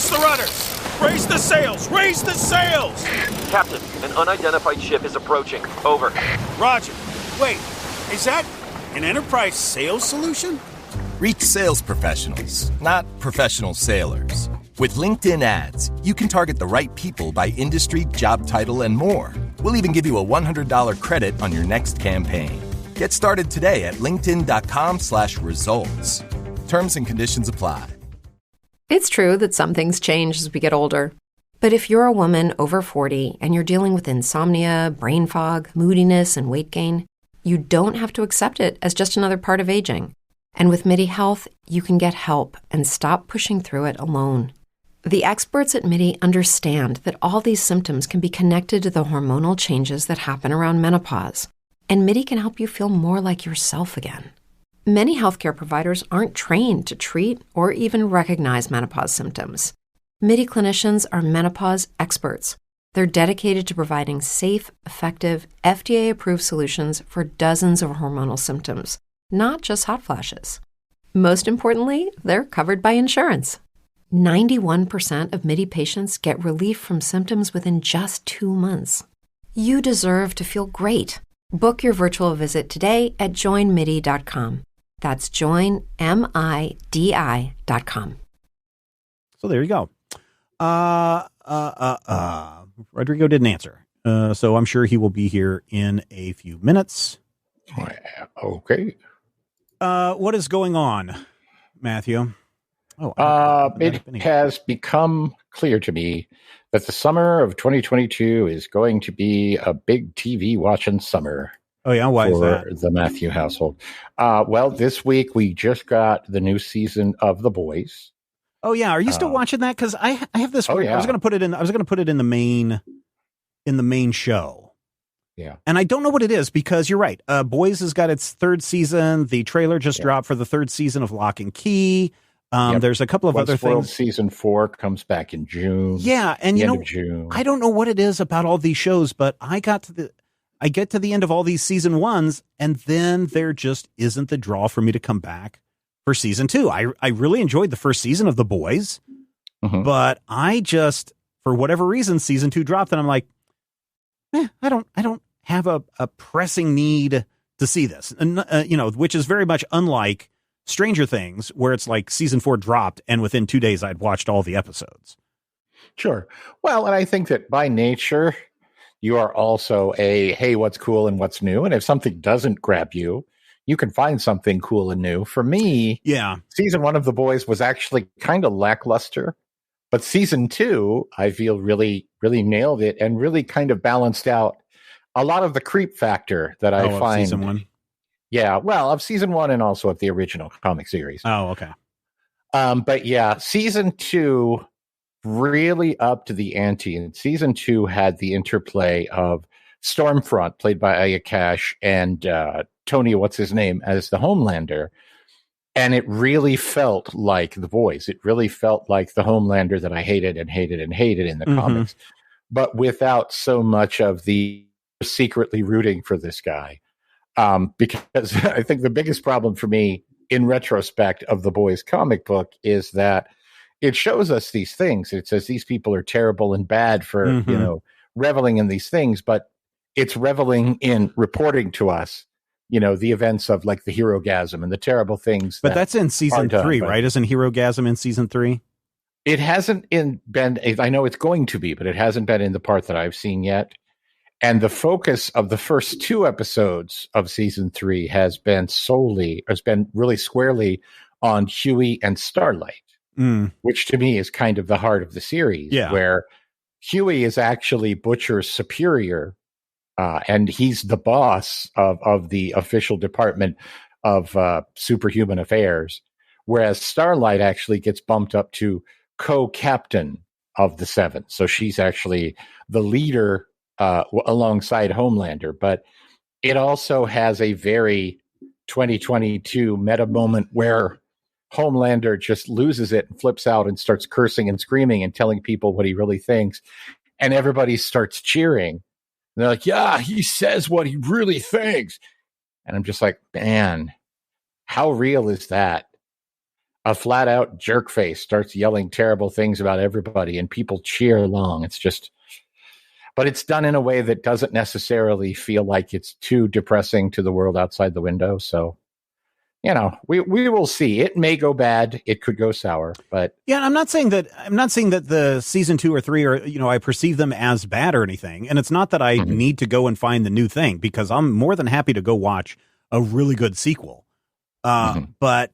Brace the rudders! Raise the sails! Raise the sails! Captain, an unidentified ship is approaching. Over. Roger. Wait, is that an Enterprise sales solution? Reach sales professionals, not professional sailors. With LinkedIn ads, you can target the right people by industry, job title, and more. We'll even give you a $100 credit on your next campaign. Get started today at linkedin.com/results. Terms and conditions apply. It's true that some things change as we get older. But if you're a woman over 40 and you're dealing with insomnia, brain fog, moodiness, and weight gain, you don't have to accept it as just another part of aging. And with MIDI Health, you can get help and stop pushing through it alone. The experts at MIDI understand that all these symptoms can be connected to the hormonal changes that happen around menopause, and MIDI can help you feel more like yourself again. Many healthcare providers aren't trained to treat or even recognize menopause symptoms. MIDI clinicians are menopause experts. They're dedicated to providing safe, effective, FDA-approved solutions for dozens of hormonal symptoms, not just hot flashes. Most importantly, they're covered by insurance. 91% of MIDI patients get relief from symptoms within just 2 months. You deserve to feel great. Book your virtual visit today at joinmidi.com. That's joinmidi.com. So there you go. Rodrigo didn't answer. So I'm sure he will be here in a few minutes. Okay. What is going on, Matthew? It has become clear to me that the summer of 2022 is going to be a big TV watching summer. Oh, yeah? Why is that? For the Matthew household. Well, this week we just got the new season of The Boys. Oh, yeah. Are you still watching that? Because I have this. Oh, yeah. I was going to put it in the main show. Yeah. And I don't know what it is because you're right. Boys has got its third season. The trailer just dropped for the third season of Lock and Key. There's a couple of other things. Season 4 comes back in June. Yeah, and the end of June. I don't know what it is about all these shows, but I get to the end of all these season 1s, and then there just isn't the draw for me to come back for season 2. I really enjoyed the first season of The Boys, but I just, for whatever reason, season 2 dropped, and I'm like, I don't have a pressing need to see this, and which is very much unlike Stranger Things, where it's like season 4 dropped and within 2 days I'd watched all the episodes. Sure. Well, and I think that by nature, you are also hey, what's cool and what's new? And if something doesn't grab you, you can find something cool and new. For me, season 1 of The Boys was actually kind of lackluster, but season 2, I feel really, really nailed it and really kind of balanced out a lot of the creep factor that I find. Season 1? Yeah, well, of season 1 and also of the original comic series. Oh, okay. But yeah, season 2 really upped the ante. And season 2 had the interplay of Stormfront, played by Aya Cash, and Tony, what's his name, as the Homelander. And it really felt like The Boys. It really felt like the Homelander that I hated and hated and hated in the comics, but without so much of the secretly rooting for this guy. Because I think the biggest problem for me in retrospect of The Boys comic book is that it shows us these things. It says these people are terrible and bad for, reveling in these things, but it's reveling in reporting to us, the events of like the Herogasm and the terrible things. But that's in season 3, right? Isn't Herogasm in season 3? It hasn't been, I know it's going to be, but it hasn't been in the part that I've seen yet. And the focus of the first 2 episodes of season 3 has been really squarely on Huey and Starlight, which to me is kind of the heart of the series, where Huey is actually Butcher's superior, and he's the boss of the official department of superhuman affairs, whereas Starlight actually gets bumped up to co-captain of the 7. So she's actually the leader alongside Homelander, but it also has a very 2022 meta moment where Homelander just loses it and flips out and starts cursing and screaming and telling people what he really thinks, and everybody starts cheering. And they're like, yeah, he says what he really thinks. And I'm just like, man, how real is that? a flat out jerk face starts yelling terrible things about everybody and people cheer along. It's just, but it's done in a way that doesn't necessarily feel like it's too depressing to the world outside the window. So, we will see. It may go bad. It could go sour, but yeah, I'm not saying that the season 2 or 3 are, I perceive them as bad or anything. And it's not that I need to go and find the new thing, because I'm more than happy to go watch a really good sequel. But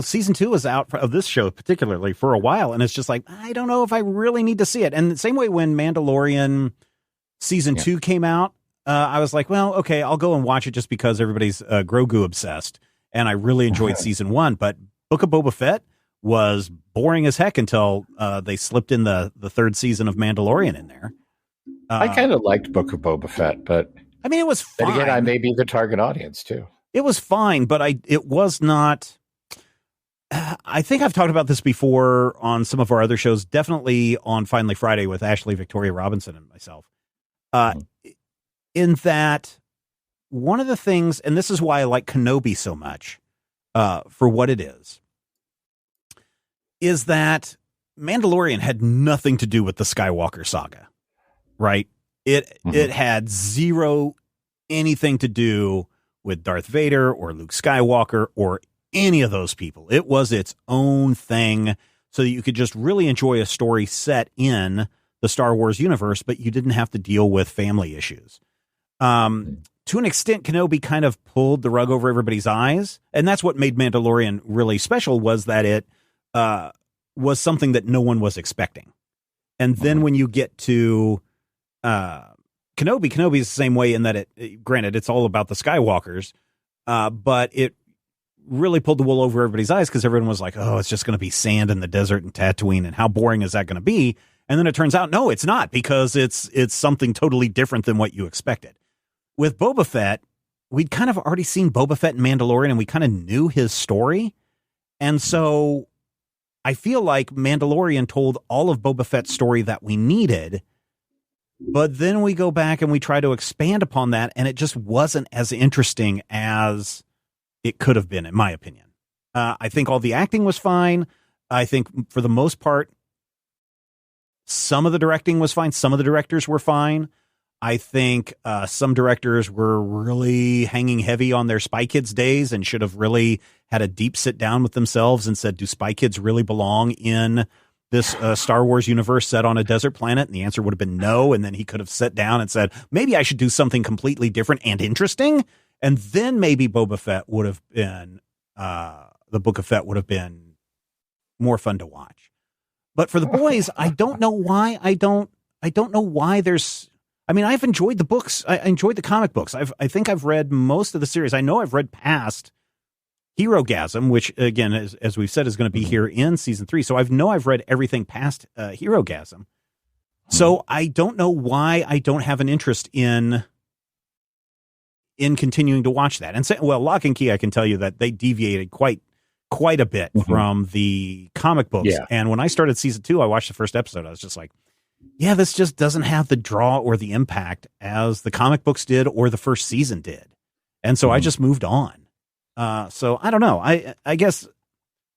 season 2 is out of this show particularly for a while, and it's just like, I don't know if I really need to see it. And the same way when Mandalorian season 2 came out, I was like, well, okay, I'll go and watch it just because everybody's Grogu obsessed. And I really enjoyed season 1, but Book of Boba Fett was boring as heck until they slipped in the third season of Mandalorian in there. I kind of liked Book of Boba Fett, but I mean, it was fine. Then again, I may be the target audience too. It was fine, but it was not. I think I've talked about this before on some of our other shows, definitely on Finally Friday with Ashley Victoria Robinson and myself. In that, one of the things, and this is why I like Kenobi so much, for what it is that Mandalorian had nothing to do with the Skywalker saga, right? It had zero anything to do with Darth Vader or Luke Skywalker or any of those people. It was its own thing, so that you could just really enjoy a story set in the Star Wars universe, but you didn't have to deal with family issues. To an extent, Kenobi kind of pulled the rug over everybody's eyes, and that's what made Mandalorian really special, was that it was something that no one was expecting. And then when you get to Kenobi is the same way in that granted, it's all about the Skywalkers, but it really pulled the wool over everybody's eyes because everyone was like, oh, it's just going to be sand in the desert and Tatooine, and how boring is that going to be? And then it turns out, no, it's not, because it's something totally different than what you expected. With Boba Fett, we'd kind of already seen Boba Fett in Mandalorian, and we kind of knew his story. And so I feel like Mandalorian told all of Boba Fett's story that we needed, but then we go back and we try to expand upon that, and it just wasn't as interesting as it could have been, in my opinion. I think all the acting was fine. I think for the most part, some of the directing was fine. Some of the directors were fine. I think some directors were really hanging heavy on their Spy Kids days and should have really had a deep sit down with themselves and said, do Spy Kids really belong in this Star Wars universe set on a desert planet? And the answer would have been no. And then he could have sat down and said, maybe I should do something completely different and interesting. And then maybe Boba Fett would have been, the Book of Fett would have been more fun to watch. But for the boys, I don't know why I don't know why there's, I mean, I've enjoyed the books. I enjoyed the comic books. I think I've read most of the series. I know I've read past Herogasm, which again, as we've said, is going to be here in season 3. So I've read everything past Herogasm. So I don't know why I don't have an interest in continuing to watch that. And say, well, Lock and Key, I can tell you that they deviated quite a bit from the comic books. Yeah. And when I started season 2, I watched the first episode. I was just like, yeah, this just doesn't have the draw or the impact as the comic books did or the first season did. And so I just moved on. So I don't know. I guess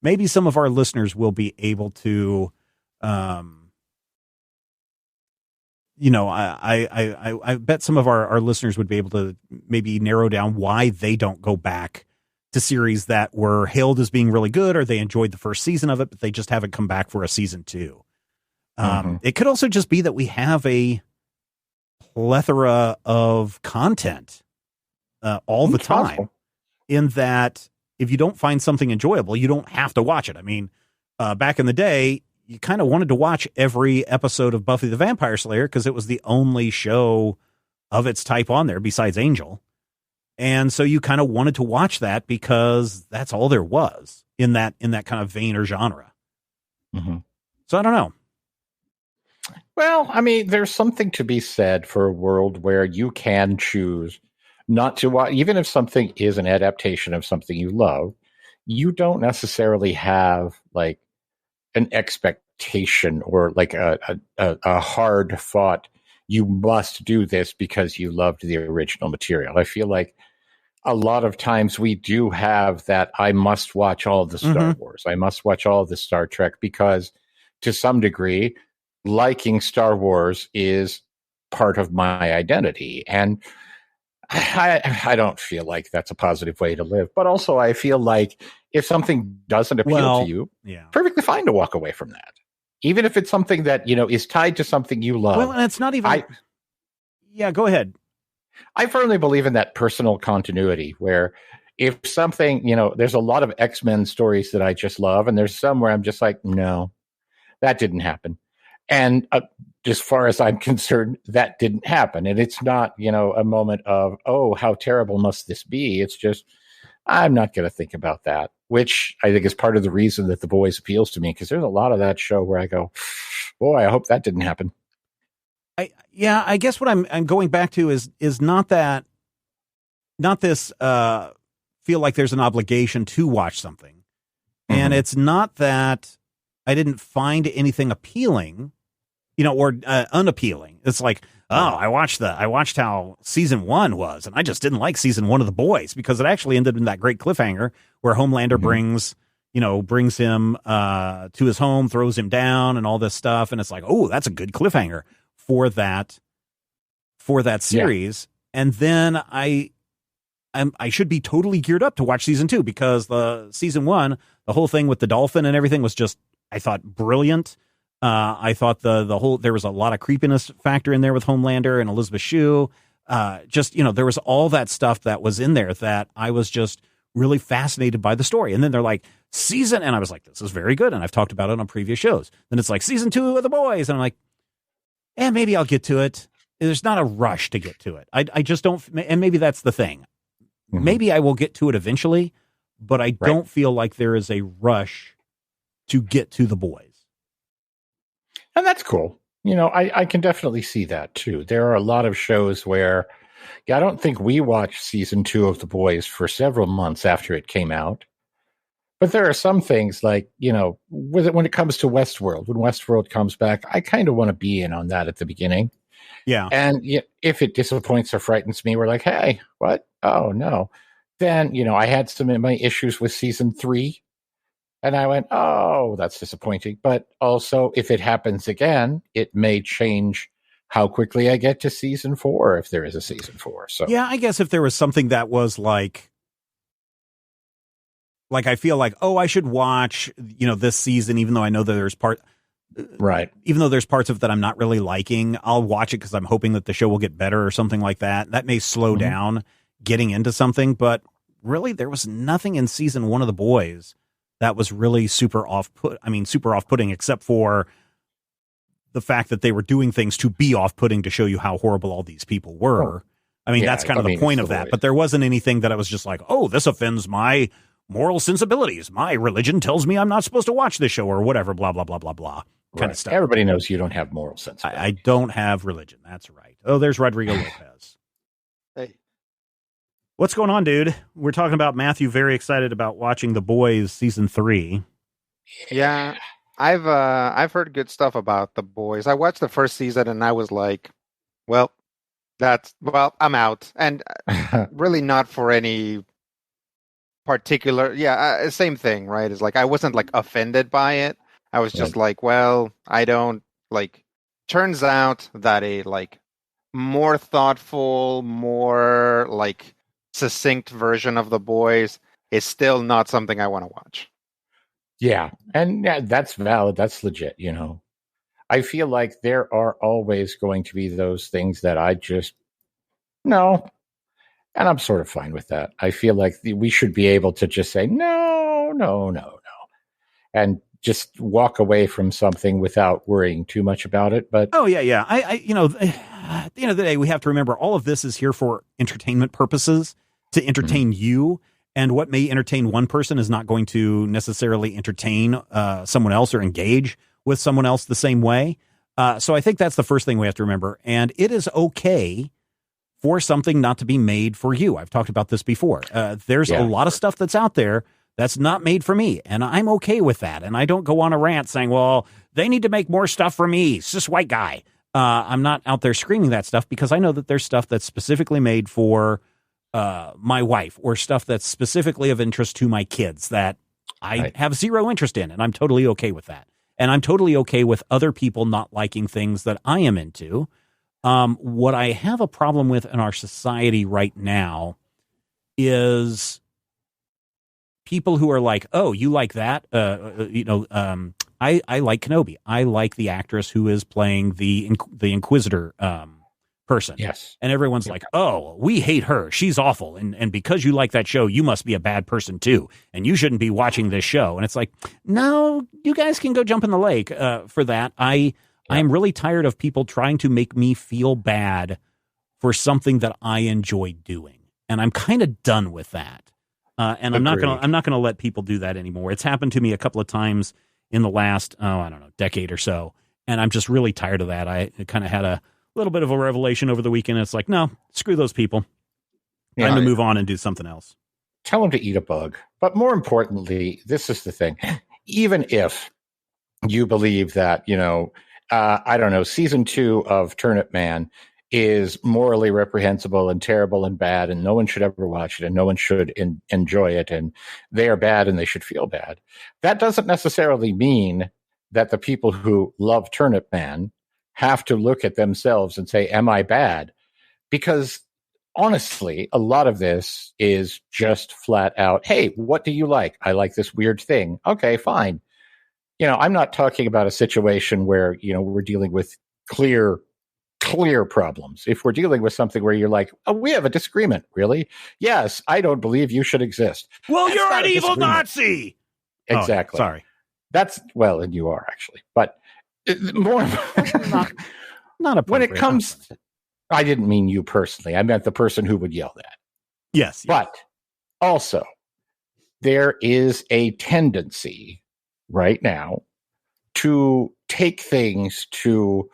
maybe some of our listeners will be able to, I bet some of our listeners would be able to maybe narrow down why they don't go back to series that were hailed as being really good, or they enjoyed the first season of it, but they just haven't come back for a season 2. It could also just be that we have a plethora of content all the time. Possible. In that if you don't find something enjoyable, you don't have to watch it. I mean, back in the day, you kind of wanted to watch every episode of Buffy the Vampire Slayer because it was the only show of its type on there besides Angel. And so you kind of wanted to watch that because that's all there was in that kind of vein or genre. So I don't know. Well, I mean, there's something to be said for a world where you can choose not to watch, even if something is an adaptation of something you love, you don't necessarily have like an expectation or like a hard fought, you must do this because you loved the original material. I feel like a lot of times we do have that I must watch all of the Star Wars. I must watch all of the Star Trek because to some degree, liking Star Wars is part of my identity. And I don't feel like that's a positive way to live. But also I feel like if something doesn't appeal to you, perfectly fine to walk away from that. Even if it's something that, is tied to something you love. Well, and it's not even... go ahead. I firmly believe in that personal continuity where if something, there's a lot of X-Men stories that I just love, and there's some where I'm just like, no, that didn't happen. And as far as I'm concerned, that didn't happen. And it's not, a moment of, oh, how terrible must this be? It's just, I'm not going to think about that, which I think is part of the reason that The Boys appeals to me, because there's a lot of that show where I go, boy, I hope that didn't happen. I guess what I'm going back to is not this feel like there's an obligation to watch something. Mm-hmm. And it's not that I didn't find anything appealing, or unappealing. It's like, I watched how season 1 was, and I just didn't like season 1 of The Boys because it actually ended in that great cliffhanger where Homelander brings him to his home, throws him down and all this stuff. And it's like, oh, that's a good cliffhanger for that series. Yeah. And then I should be totally geared up to watch season 2 because the season 1, the whole thing with the dolphin and everything was just, I thought, brilliant. I thought there was a lot of creepiness factor in there with Homelander and Elizabeth Shue. There was all that stuff that was in there that I was just really fascinated by the story. And then they're like and I was like, this is very good. And I've talked about it on previous shows. Then it's like season 2 of The Boys. And I'm like, maybe I'll get to it. There's not a rush to get to it. I just don't. And maybe that's the thing. Mm-hmm. Maybe I will get to it eventually, but I don't feel like there is a rush to get to The Boys. And that's cool. I can definitely see that too. There are a lot of shows where I don't think we watched season 2 of The Boys for several months after it came out. But there are some things like, when it comes to Westworld, when Westworld comes back, I kind of want to be in on that at the beginning. Yeah. And if it disappoints or frightens me, we're like, hey, what? Oh, no. Then, I had some of my issues with season 3. And I went, oh, that's disappointing. But also, if it happens again, it may change how quickly I get to season 4, if there is a season 4. So yeah, I guess if there was something that was like I feel like, oh, I should watch, this season, even though I know that there's even though there's parts of it that I'm not really liking, I'll watch it because I'm hoping that the show will get better or something like that. That may slow down getting into something, but really there was nothing in season 1 of The Boys that was really super off-putting, except for the fact that they were doing things to be off-putting to show you how horrible all these people were. That's kind of the point of that. But there wasn't anything that I was just like, oh, this offends my moral sensibilities. My religion tells me I'm not supposed to watch this show or whatever, blah, blah, blah, blah, blah, kind of stuff. Everybody knows you don't have moral sensibilities. I don't have religion. That's right. Oh, there's Rodrigo Lopez. Hey. What's going on, dude? We're talking about Matthew very excited about watching The Boys season 3. Yeah, I've heard good stuff about The Boys. I watched the first season and I was like, I'm out. And really not for any particular, same thing, right? It's like I wasn't like offended by it. I was just like, well, I don't like. Turns out that a like more thoughtful, more like succinct version of The Boys is still not something I want to watch. Yeah, and that's valid. That's legit. I feel like there are always going to be those things that I just no. And I'm sort of fine with that. I feel like we should be able to just say, no, and just walk away from something without worrying too much about it. But oh, yeah. At the end of the day, we have to remember all of this is here for entertainment purposes, to entertain you. And what may entertain one person is not going to necessarily entertain someone else or engage with someone else the same way. So I think that's the first thing we have to remember. And it is okay for something not to be made for you. I've talked about this before. There's a lot of stuff that's out there that's not made for me, and I'm okay with that. And I don't go on a rant saying, well, they need to make more stuff for me, cis white guy. I'm not out there screaming that stuff because I know that there's stuff that's specifically made for my wife, or stuff that's specifically of interest to my kids that I have zero interest in, and I'm totally okay with that. And I'm totally okay with other people not liking things that I am into. What I have a problem with in our society right now is people who are like, oh, you like that? I like Kenobi. I like the actress who is playing the Inquisitor person. Yes. And everyone's like, oh, we hate her. She's awful. And because you like that show, you must be a bad person too. And you shouldn't be watching this show. And it's like, no, you guys can go jump in the lake for that. I'm really tired of people trying to make me feel bad for something that I enjoy doing. And I'm kind of done with that. And I'm not gonna let people do that anymore. It's happened to me a couple of times in the last, decade or so. And I'm just really tired of that. I kind of had a little bit of a revelation over the weekend. It's like, no, screw those people. Time to move on and do something else. Tell them to eat a bug. But more importantly, this is the thing. Even if you believe that, season 2 of Turnip Man is morally reprehensible and terrible and bad, and no one should ever watch it, and no one should enjoy it, and they are bad and they should feel bad. That doesn't necessarily mean that the people who love Turnip Man have to look at themselves and say, am I bad? Because honestly, a lot of this is just flat out, hey, what do you like? I like this weird thing. Okay, fine. I'm not talking about a situation where, we're dealing with clear problems. If we're dealing with something where you're like, oh, we have a disagreement, really? Yes, I don't believe you should exist. Well, that's you're an evil Nazi. Exactly. Oh, sorry. And you are actually. But more not when it comes, I didn't mean you personally. I meant the person who would yell that. Yes. But also, there is a tendency right now to take things to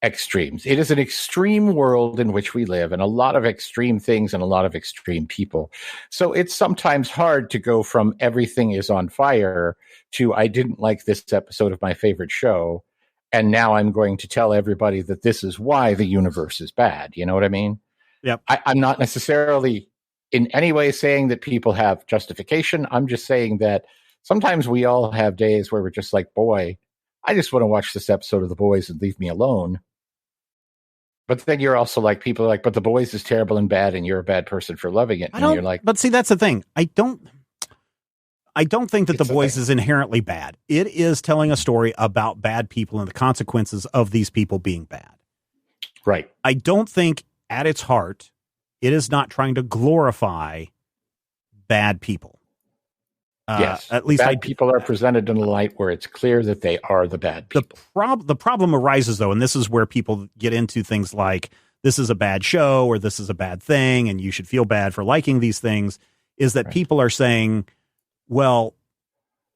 extremes. It is an extreme world in which we live, and a lot of extreme things and a lot of extreme people. So it's sometimes hard to go from everything is on fire to I didn't like this episode of my favorite show, and now I'm going to tell everybody that this is why the universe is bad. You know what I mean? Yep. I'm not necessarily in any way saying that people have justification. I'm just saying that sometimes we all have days where we're just like, boy, I just want to watch this episode of The Boys and leave me alone. But then you're also like, people are like, but The Boys is terrible and bad, and you're a bad person for loving it. And you're like, but see, that's the thing. I don't think that The Boys is inherently bad. It is telling a story about bad people and the consequences of these people being bad. Right. I don't think at its heart, it is not trying to glorify bad people. Yes. At least bad people are presented in a light where it's clear that they are the bad people. The problem arises, though, and this is where people get into things like this is a bad show or this is a bad thing and you should feel bad for liking these things, is that people are saying, well,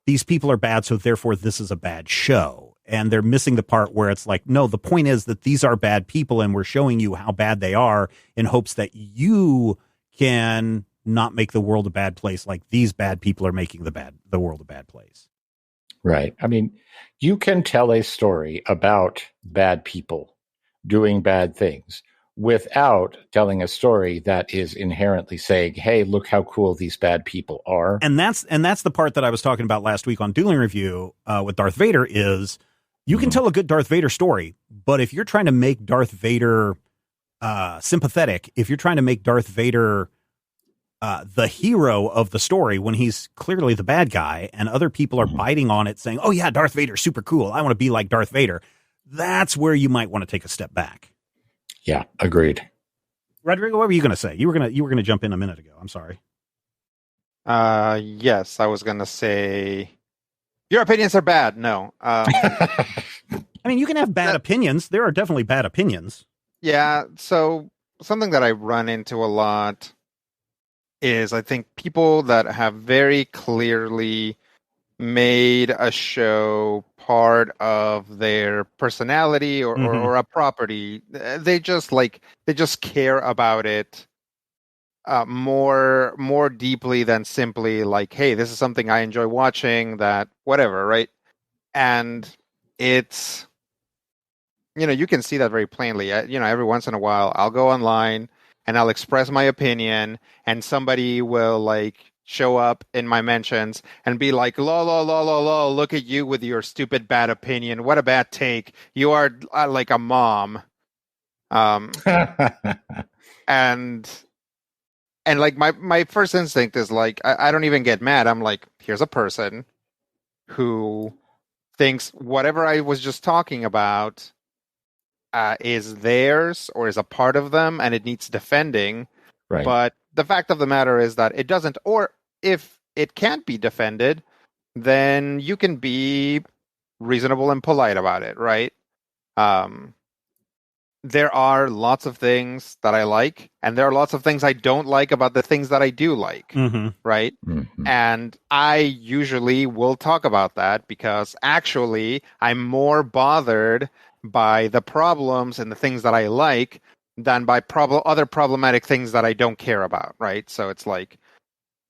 these people are bad, so therefore this is a bad show. And they're missing the part where it's like, no, the point is that these are bad people and we're showing you how bad they are in hopes that you can not make the world a bad place like these bad people are making the world a bad place. Right. I mean, you can tell a story about bad people doing bad things without telling a story that is inherently saying, hey, look how cool these bad people are. And that's the part that I was talking about last week on Dueling Review with Darth Vader is you can tell a good Darth Vader story, but if you're trying to make Darth Vader sympathetic, if you're trying to make Darth Vader the hero of the story when he's clearly the bad guy and other people are biting on it saying, oh yeah, Darth Vader's super cool, I want to be like Darth Vader, that's where you might want to take a step back. Yeah, agreed. Rodrigo, what were you going to say? You were going to jump in a minute ago. I'm sorry. Yes, I was going to say your opinions are bad. No. I mean, you can have bad opinions. There are definitely bad opinions. Yeah, so something that I run into a lot is I think people that have very clearly made a show part of their personality or a property, they just care about it more deeply than simply like, hey, this is something I enjoy watching, that whatever, right? And it's, you can see that very plainly. Every once in a while I'll go online and I'll express my opinion, and somebody will like show up in my mentions and be like, lol, look at you with your stupid bad opinion. What a bad take. You are like a mom. And like my first instinct is like, I don't even get mad. I'm like, here's a person who thinks whatever I was just talking about is theirs or is a part of them and it needs defending. Right. But the fact of the matter is that it doesn't, or if it can't be defended, then you can be reasonable and polite about it, right? There are lots of things that I like, and there are lots of things I don't like about the things that I do like, right? Mm-hmm. And I usually will talk about that because actually I'm more bothered by the problems and the things that I like than by other problematic things that I don't care about, right? So it's like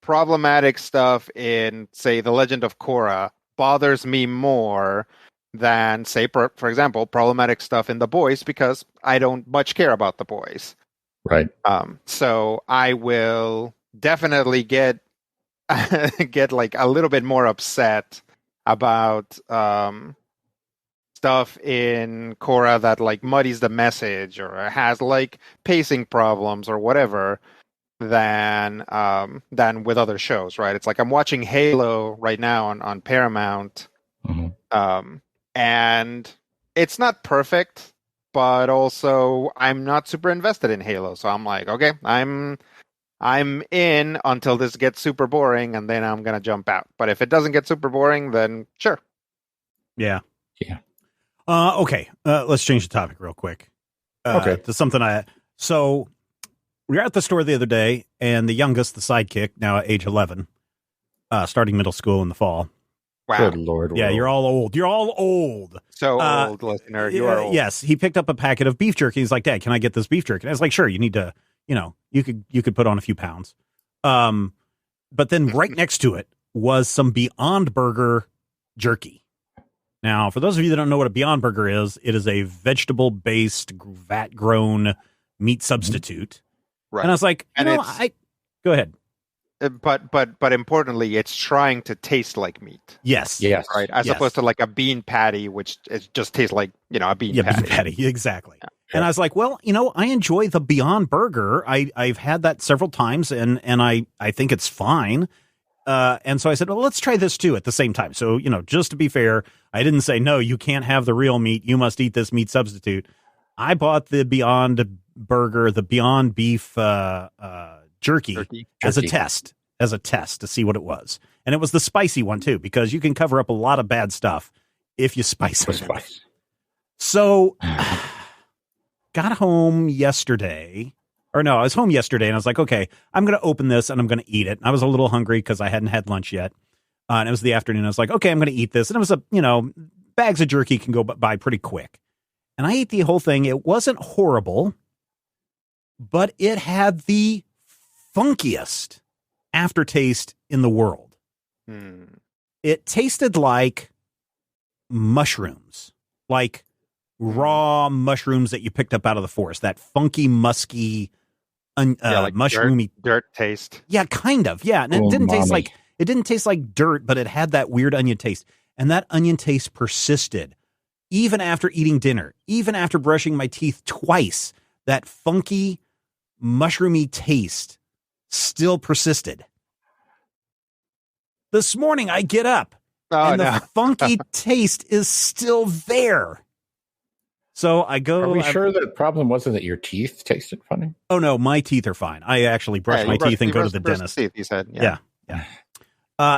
problematic stuff in, say, The Legend of Korra bothers me more than, say, for example, problematic stuff in The Boys because I don't much care about The Boys. Right. So I will definitely get like a little bit more upset about stuff in Korra that like muddies the message or has like pacing problems or whatever than with other shows, right? It's like I'm watching Halo right now on Paramount, and it's not perfect, but also I'm not super invested in Halo, so I'm like, okay, I'm in until this gets super boring, and then I'm gonna jump out. But if it doesn't get super boring, then sure. Yeah. Yeah. Okay. Let's change the topic real quick. Okay. To something so we were at the store the other day, and the youngest, the sidekick, now at age 11, starting middle school in the fall. Wow. Good Lord. Yeah, Will. You're all old. You're all old. So old, listener. You are old. Yes. He picked up a packet of beef jerky. He's like, Dad, can I get this beef jerky? And I was like, sure, you need to, you could put on a few pounds. But then right next to it was some Beyond Burger jerky. Now, for those of you that don't know what a Beyond Burger is, it is a vegetable-based, vat-grown meat substitute. Right. And I was like, go ahead. But importantly, it's trying to taste like meat. Yes. Yes. Right. As opposed to like a bean patty, which it just tastes like, a bean patty. Bean patty. Exactly. Yeah. And I was like, well, I enjoy the Beyond Burger. I've had that several times and I think it's fine. And so I said, well, let's try this too at the same time. So, just to be fair, I didn't say, no, you can't have the real meat. You must eat this meat substitute. I bought the Beyond Burger, the Beyond Beef jerky as a test to see what it was. And it was the spicy one too, because you can cover up a lot of bad stuff if you spice it. So got home yesterday. Or no, I was home yesterday and I was like, okay, I'm going to open this and I'm going to eat it. And I was a little hungry because I hadn't had lunch yet. And it was the afternoon. I was like, okay, I'm going to eat this. And it was bags of jerky can go by pretty quick. And I ate the whole thing. It wasn't horrible, but it had the funkiest aftertaste in the world. It tasted like mushrooms, like raw mushrooms that you picked up out of the forest, that funky, musky, like mushroomy dirt taste. Yeah, kind of. Yeah. And it didn't taste like dirt, but it had that weird onion taste. And that onion taste persisted even after eating dinner, even after brushing my teeth twice. That funky, mushroomy taste still persisted. This morning I get up and the funky taste is still there. So I go. Are we sure the problem wasn't that your teeth tasted funny? Oh no, my teeth are fine. I actually brush my teeth and go to the dentist. Teeth, you said, yeah.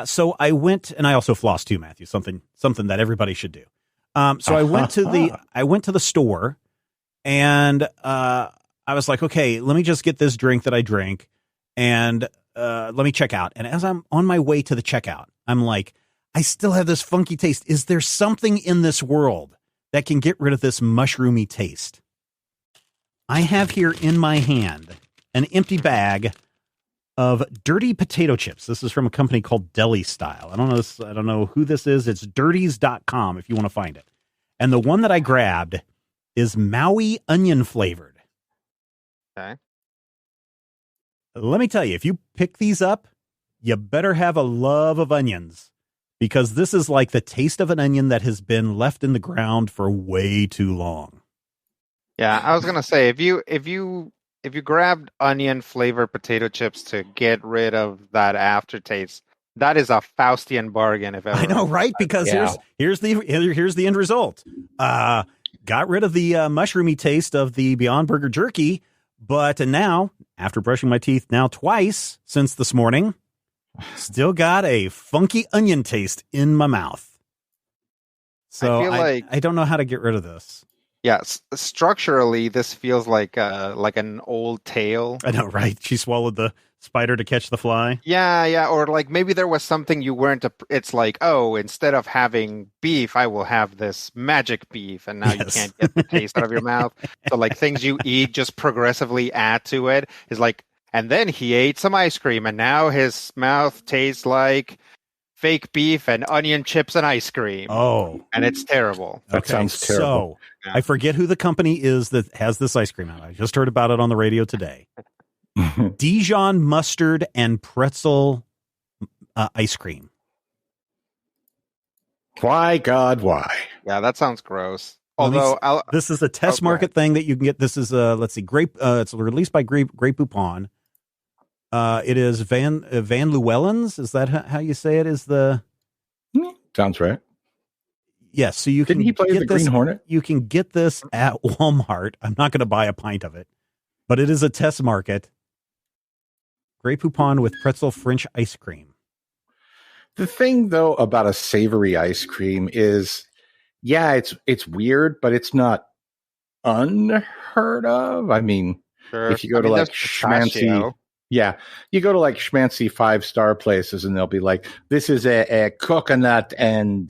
So I went, and I also floss too, Matthew. Something that everybody should do. So I went to the store, and I was like, okay, let me just get this drink that I drank, and let me check out. And as I'm on my way to the checkout, I'm like, I still have this funky taste. Is there something in this world that can get rid of this mushroomy taste? I have here in my hand an empty bag of dirty potato chips. This is from a company called Deli Style. I don't know who this is. It's dirties.com if you want to find it. And the one that I grabbed is Maui onion flavored. Okay. let me tell you, if you pick these up, you better have a love of onions, because this is like the taste of an onion that has been left in the ground for way too long. Yeah, I was gonna say if you grabbed onion flavored potato chips to get rid of that aftertaste, that is a Faustian bargain. If ever I know, right? Because here's the end result. Got rid of the mushroomy taste of the Beyond Burger jerky, but now, after brushing my teeth now twice since this morning, still got a funky onion taste in my mouth. So I don't know how to get rid of this. Yeah, structurally, this feels like an old tale. I know, right? She swallowed the spider to catch the fly. Yeah, or like maybe there was something you weren't. It's like, oh, instead of having beef, I will have this magic beef, and now you can't get the taste out of your mouth. So like things you eat just progressively add to it. Is like, and then he ate some ice cream, and now his mouth tastes like fake beef and onion chips and ice cream. Oh, and it's terrible. That sounds terrible. So I forget who the company is that has this ice cream out. I just heard about it on the radio today. Dijon mustard and pretzel ice cream. Why, God, why? Yeah, that sounds gross. Although this is a test market thing that you can get. This is let's see, it's released by Grape Poupon. It is Van Llewellyn's. Is that how you say it? Is the sounds right? Yes. So you didn't he play the Green Hornet? You can get this at Walmart. I'm not going to buy a pint of it, but it is a test market. Grape Poupon with pretzel French ice cream. The thing, though, about a savory ice cream is, yeah, it's weird, but it's not unheard of. I mean, sure. If you go to like schmancy, you go to like schmancy 5-star places, and they'll be like, "This is a coconut and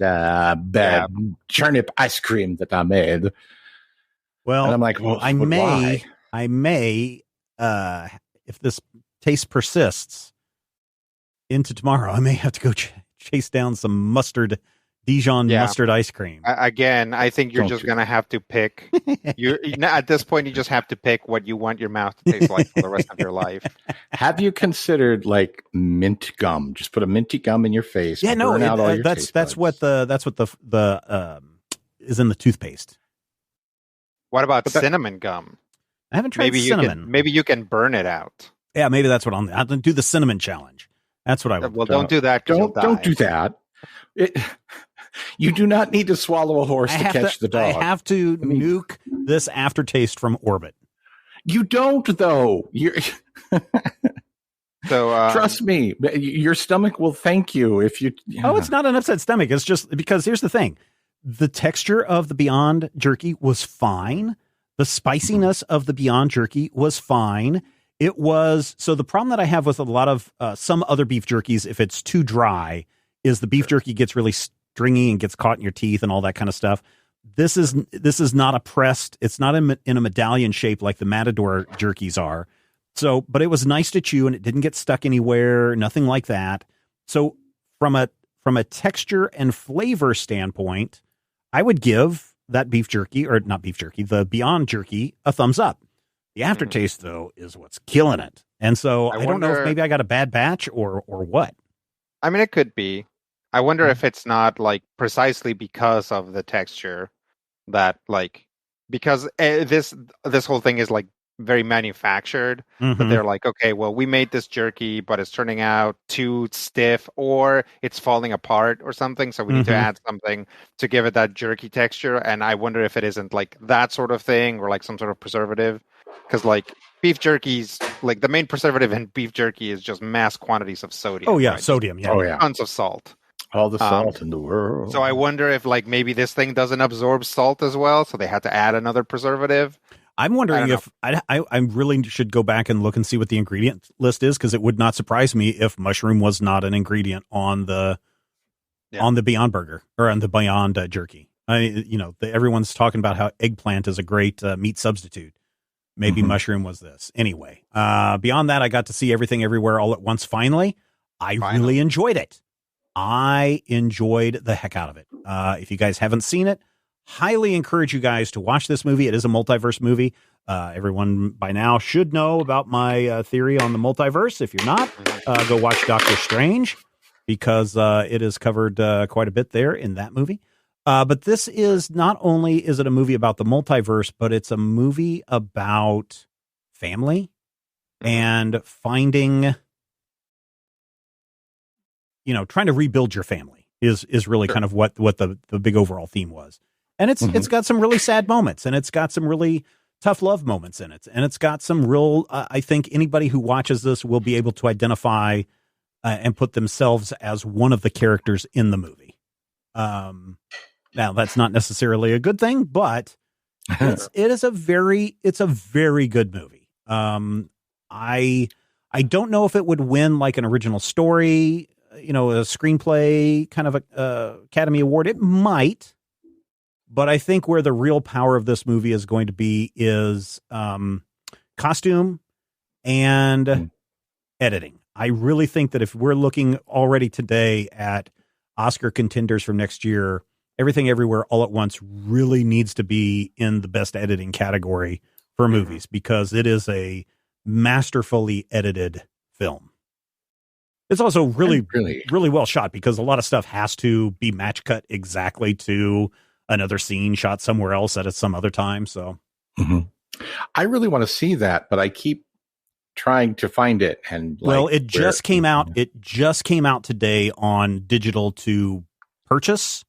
turnip ice cream that I made." Well, and I'm like, well, I may, if this taste persists into tomorrow, I may have to go chase down some Dijon mustard ice cream. Again, I think you're just going to have to pick. At this point, you just have to pick what you want your mouth to taste like for the rest of your life. Have you considered like mint gum? Just put a minty gum in your face. Yeah, no, that's what the is in the toothpaste. What about cinnamon gum? I haven't tried cinnamon. Maybe you can burn it out. Yeah, maybe that's what I'll do. The cinnamon challenge. That's what I would. Well, don't do that. Don't do that. You do not need to swallow a horse to catch the dog. I have to nuke this aftertaste from orbit. You don't, though. So trust me, your stomach will thank you if you. Yeah. Oh, it's not an upset stomach. It's just because here's the thing: the texture of the Beyond Jerky was fine. The spiciness of the Beyond Jerky was fine. It was so. The problem that I have with a lot of some other beef jerkies, if it's too dry, is the beef jerky gets really stringy and gets caught in your teeth and all that kind of stuff. This is not a pressed. It's not in a medallion shape like the Matador jerkies are. So, but it was nice to chew and it didn't get stuck anywhere. Nothing like that. So, from a texture and flavor standpoint, I would give that beef jerky, or not beef jerky, the Beyond Jerky, a thumbs up. The aftertaste, though, is what's killing it. And so I don't know if maybe I got a bad batch or what. I mean, it could be. I wonder if it's not like precisely because of the texture that because this whole thing is like very manufactured, but they're like, okay, well, we made this jerky, but it's turning out too stiff or it's falling apart or something. So we need to add something to give it that jerky texture. And I wonder if it isn't like that sort of thing or like some sort of preservative. Because like beef jerkies, like the main preservative in beef jerky is just mass quantities of sodium. Oh yeah, right? sodium. Yeah. Oh yeah, tons of salt. All the salt in the world. So I wonder if like maybe this thing doesn't absorb salt as well, so they had to add another preservative. I'm wondering if I really should go back and look and see what the ingredient list is, because it would not surprise me if mushroom was not an ingredient on the Beyond Burger or on the Beyond Jerky. Everyone's talking about how eggplant is a great meat substitute. Maybe mushroom was this. Anyway, beyond that, I got to see Everything Everywhere All at Once finally. I really enjoyed it. I enjoyed the heck out of it. If you guys haven't seen it, highly encourage you guys to watch this movie. It is a multiverse movie. Everyone by now should know about my theory on the multiverse. If you're not, go watch Doctor Strange, because it is covered quite a bit there in that movie. But this is not only is it a movie about the multiverse, but it's a movie about family and finding, trying to rebuild your family is really kind of what the big overall theme was. And it's got some really sad moments, and it's got some really tough love moments in it. And it's got some real, I think anybody who watches this will be able to identify and put themselves as one of the characters in the movie. Now that's not necessarily a good thing, but it's a very good movie. I don't know if it would win like an original story, a screenplay kind of a Academy Award. It might. But I think where the real power of this movie is going to be is costume and editing. I really think that if we're looking already today at Oscar contenders from next year, Everything Everywhere All at Once really needs to be in the best editing category for movies, because it is a masterfully edited film. It's also really well shot, because a lot of stuff has to be match cut exactly to another scene shot somewhere else at some other time. So I really want to see that, but I keep trying to find it. And it just came out. It just came out today on digital to purchase.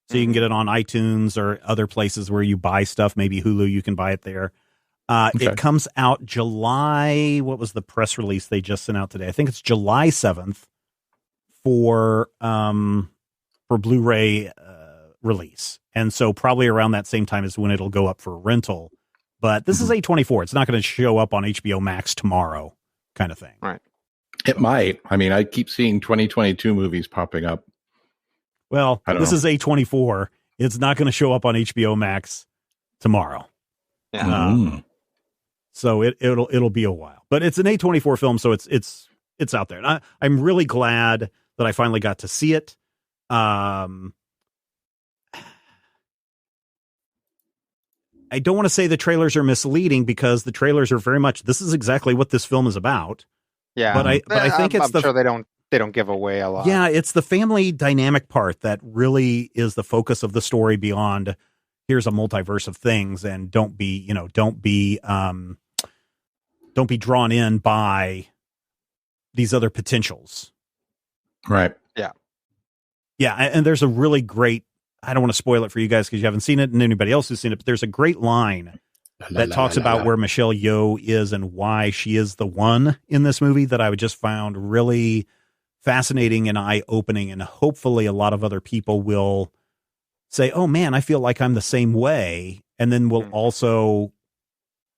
So you can get it on iTunes or other places where you buy stuff. Maybe Hulu, you can buy it there. It comes out July. What was the press release they just sent out today? I think it's July 7th for Blu-ray release. And so probably around that same time is when it'll go up for rental. But this is A24. It's not going to show up on HBO Max tomorrow, kind of thing. Right. It might. I mean, I keep seeing 2022 movies popping up. Well, this is A24. It's not going to show up on HBO Max tomorrow. Yeah. So it'll be a while. But it's an A24 film, so it's out there. And I'm really glad that I finally got to see it. I don't want to say the trailers are misleading, because the trailers are very much, this is exactly what this film is about. Yeah. But I think I'm sure they don't give away a lot. Yeah, it's the family dynamic part that really is the focus of the story, beyond here's a multiverse of things, and don't be drawn in by these other potentials. Right. Yeah. Yeah. And there's a really great, I don't want to spoil it for you guys because you haven't seen it, and anybody else who's seen it, but there's a great line that talks about where Michelle Yeoh is and why she is the one in this movie that I just found really fascinating and eye-opening. And hopefully a lot of other people will say, oh man, I feel like I'm the same way. And then we'll also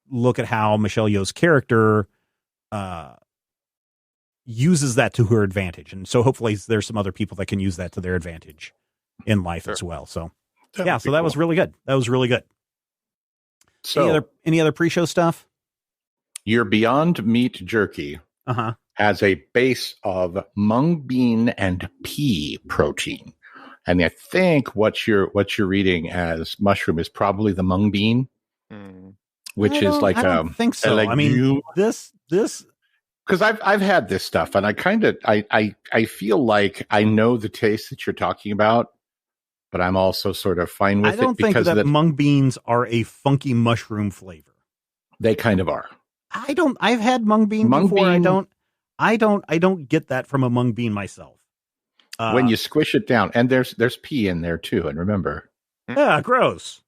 look at how Michelle Yeoh's character uses that to her advantage. And so hopefully there's some other people that can use that to their advantage in life as well. So so that was really good. That was really good. So any other pre-show stuff? Your Beyond Meat jerky has a base of mung bean and pea protein. And I think what you're reading as mushroom is probably the mung bean, which is like I don't think so. I mean, this because I've had this stuff, and I feel like I know the taste that you're talking about, but I'm also sort of fine with it. I don't think that mung beans are a funky mushroom flavor. They kind of are. I've had mung bean before. I don't get that from a mung bean myself. When you squish it down, and there's pea in there too. And remember, gross.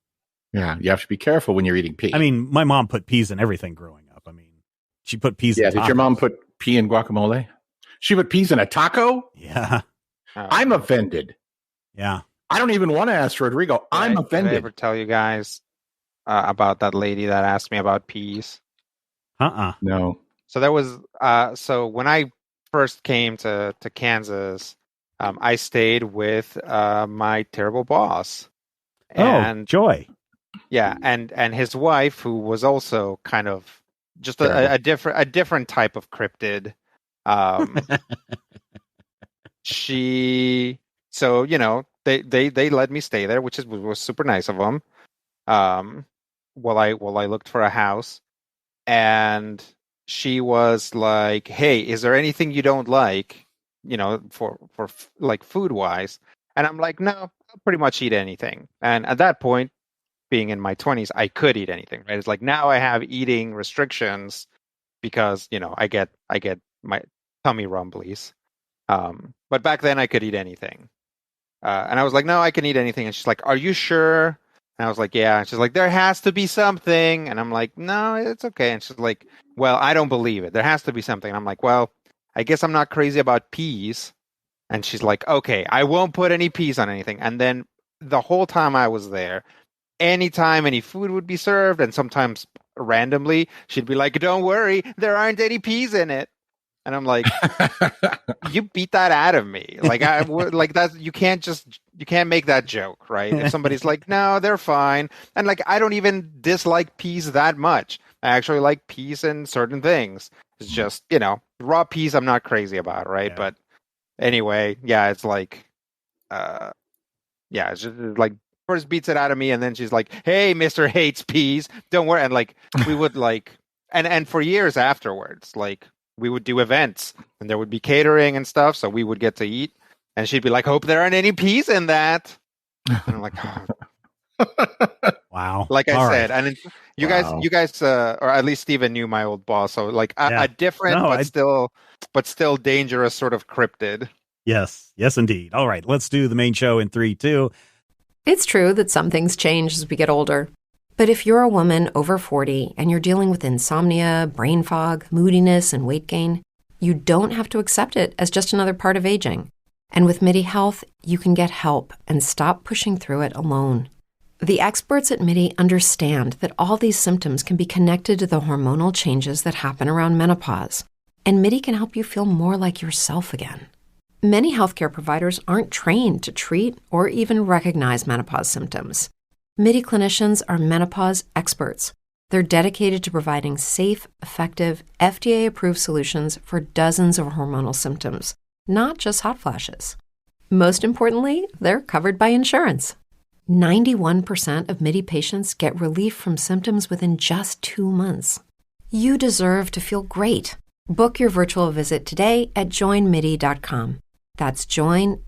Yeah, you have to be careful when you're eating pea. I mean, my mom put peas in everything growing up. I mean, she put peas in tacos. Did your mom put pea in guacamole? She put peas in a taco? Yeah. I'm offended. Yeah. I don't even want to ask Rodrigo. I'm offended. Did I ever tell you guys about that lady that asked me about peas? No. So there was so when I first came to Kansas, I stayed with my terrible boss. And Joy. Yeah, and his wife, who was also kind of just a different type of cryptid. So they let me stay there, which was super nice of them. while I looked for a house, and she was like, "Hey, is there anything you don't like? For like food wise?" And I'm like, "No, I'll pretty much eat anything." And at that point, being in my 20s, I could eat anything, right? It's like now I have eating restrictions because I get my tummy rumblies. But back then I could eat anything. And I was like, "No, I can eat anything." And she's like, "Are you sure?" And I was like, "Yeah." And she's like, "There has to be something." And I'm like, "No, it's okay." And she's like, "Well, I don't believe it. There has to be something." And I'm like, "Well, I guess I'm not crazy about peas." And she's like, "Okay, I won't put any peas on anything." And then the whole time I was there, anytime any food would be served, and sometimes randomly, she'd be like, "Don't worry, there aren't any peas in it." And I'm like, "You beat that out of me." Like that. You can't make that joke, right? If somebody's like, "No, they're fine," and like I don't even dislike peas that much. I actually like peas in certain things. It's just raw peas I'm not crazy about, right? Yeah. But anyway, yeah, it's like, it's just like first beats it out of me, and then she's like, "Hey, Mr. Hates Peas, don't worry." And like we would like, and for years afterwards, like. We would do events and there would be catering and stuff. So we would get to eat and she'd be like, "Hope there aren't any peas in that." And I'm like, "Oh." Wow. Like I All said, right. and you guys, or at least Steven knew my old boss. So like a different, but still dangerous sort of cryptid. Yes, indeed. All right, let's do the main show in 3, 2. It's true that some things change as we get older. But if you're a woman over 40 and you're dealing with insomnia, brain fog, moodiness, and weight gain, you don't have to accept it as just another part of aging. And with MIDI Health, you can get help and stop pushing through it alone. The experts at MIDI understand that all these symptoms can be connected to the hormonal changes that happen around menopause. And MIDI can help you feel more like yourself again. Many healthcare providers aren't trained to treat or even recognize menopause symptoms. MIDI clinicians are menopause experts. They're dedicated to providing safe, effective, FDA-approved solutions for dozens of hormonal symptoms, not just hot flashes. Most importantly, they're covered by insurance. 91% of MIDI patients get relief from symptoms within just 2 months. You deserve to feel great. Book your virtual visit today at joinmidi.com. That's joinmidi.com.